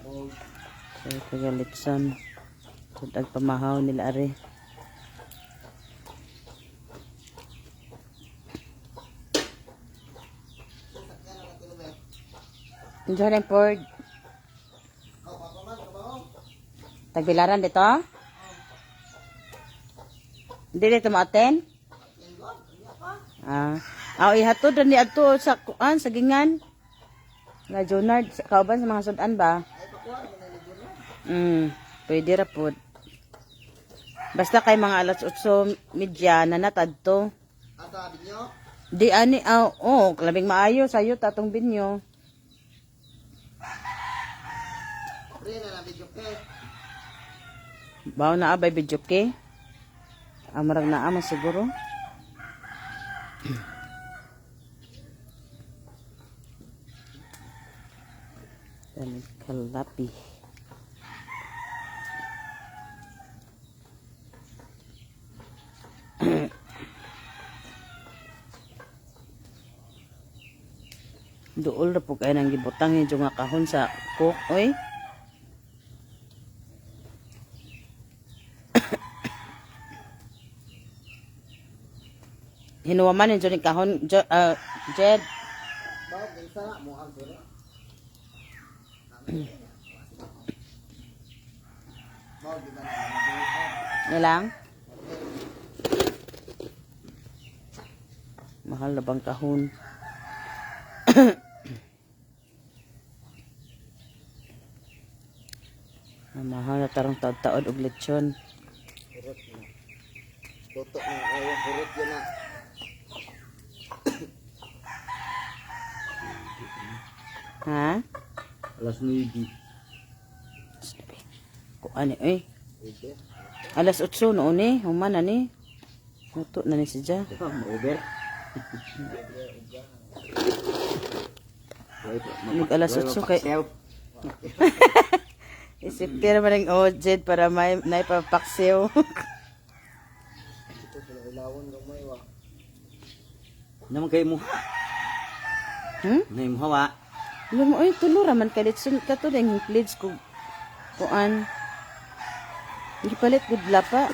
So kagalitson. So pamahaw nila ari. Enjoy lang Ford. Tagbilaran dito? Hindi dito ma-attend? Ihatod ni adto sa kuan sa gingan. Nga Jonard, kauban sa mga sudan ba? Pwede ra pod. Basta kay mga alas 8:30 na natadto. Asa binyo? Di ani labing maayo sayo tatong binyo. Pre na lang video ke. Bawo na abay video ke. Amarag na ama siguro. Dan kalapi. Duol na po kayo nang gibutang yung nga kahon sa cook, oy. Hinuwaman yung dyan kahon, Jed. Bawag din sa mo ang sila. Bawag din na. Nilang? Mahal na bang kahon? Mahal na tarong taod-taod og lechon. Toto ng ayong burot yun na. Ha? Alas 9. Kuan alas 8 noon eh. Human na ni. Nuto na ni siya. Over. Nag alas 8 kay isip tira man ang Jed para may naipapaksiw. Naman kayo mo. Na yung hawa. Alam mo, tulo raman ka litsun ka to dahil pledge ko. Kuan. Hindi palit good lapa.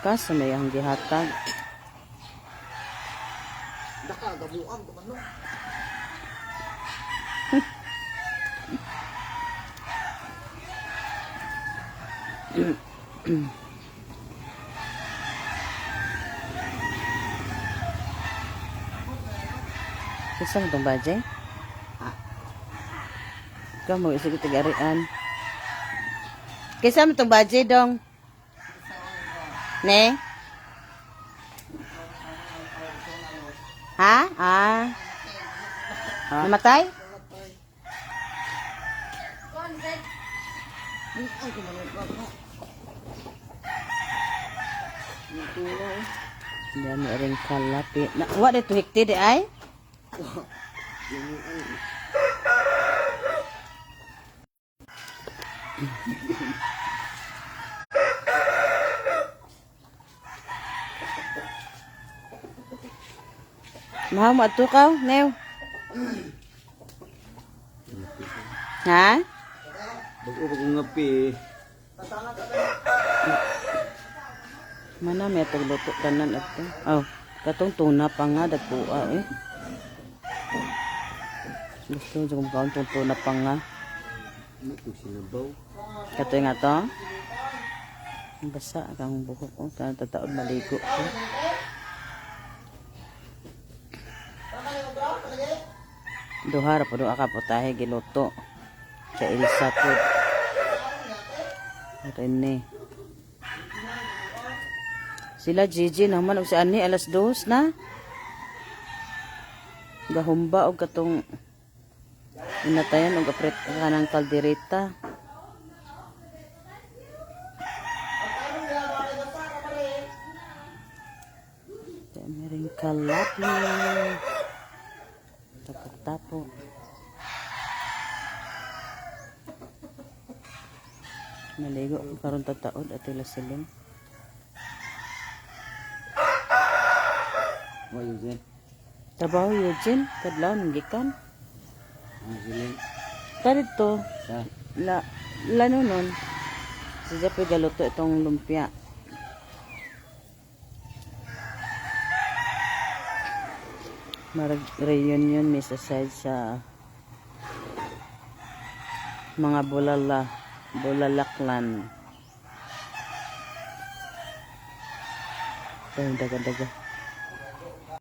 Kaso may ang gihatag. Nakagabuang ko man no. Isang itong badge? Ikaw mo isig itag-arian. Kaysa mo itong badge dong? Ne? Ha? Namatay? Yan na rin kalapi. What ito hikti di ay? Mahal mo ato ka, Neo? Ha? Bago-bago ngapi. Mana may itong luto kanan ato? Katong tuna pa nga, dagpua eh. Gusto nyo kung kaon tong tuna pa nga. Ito sinabaw. Kato nga to. Basa kang buhok ko. Kaya tataod maligo ko. Duhara po doon ka po tayo giluto. Sa Elsa po. Rene. Sila Gigi naman og si Ani alas 2 na. Gahumba og katong inatayan og apret kanang kaldereta. Meron kalapi. Tapo-tapo. Naligo ko karon tataod at ila siling. Mo yun. Trabaho Eugene, kadlaw nang gikan. Ano sila? Tarito, Sa? lano nun. Si Japoy galuto itong lumpia. Marag reunion may sa side sa mga bulalaklan. Ito yung daga-daga.